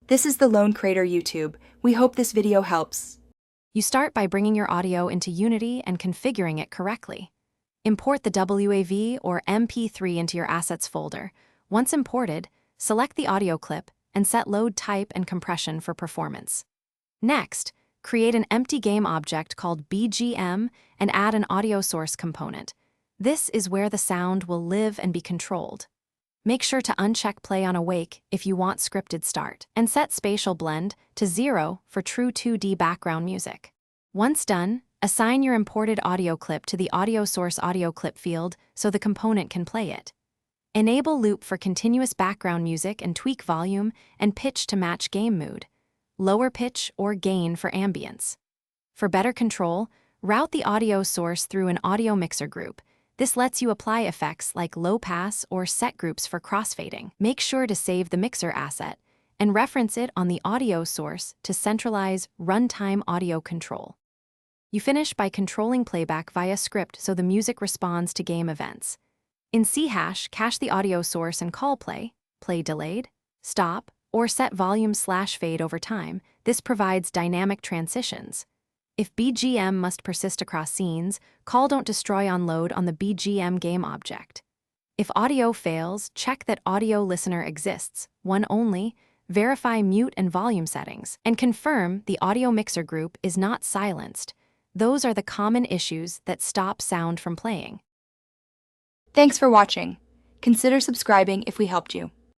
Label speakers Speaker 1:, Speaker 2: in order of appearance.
Speaker 1: This is the Lone Creator YouTube. We hope this video helps.
Speaker 2: You start by bringing your audio into Unity and configuring it correctly. Import the WAV or MP3 into your Assets folder. Once imported, select the audio clip and set load type and compression for performance. Next, create an empty game object called BGM and add an audio source component. This is where the sound will live and be controlled. Make sure to uncheck play on awake if you want scripted start, and set spatial blend to 0 for true 2D background music. Once done, assign your imported audio clip to the audio source audio clip field so the component can play it. Enable loop for continuous background music and tweak volume and pitch to match game mood. Lower pitch or gain for ambience. For better control, route the audio source through an audio mixer group. This lets you apply effects like low pass or set groups for crossfading. Make sure to save the mixer asset and reference it on the audio source to centralize runtime audio control. You finish by controlling playback via script so the music responds to game events. In C#, cache the audio source and call play delayed, stop, or set volume/fade over time. This provides dynamic transitions. If BGM must persist across scenes, call don't destroy on load on the BGM game object. If audio fails, check that audio listener exists, one only, verify mute and volume settings, and confirm the audio mixer group is not silenced. Those are the common issues that stop sound from playing.
Speaker 1: Thanks for watching. Consider subscribing if we helped you.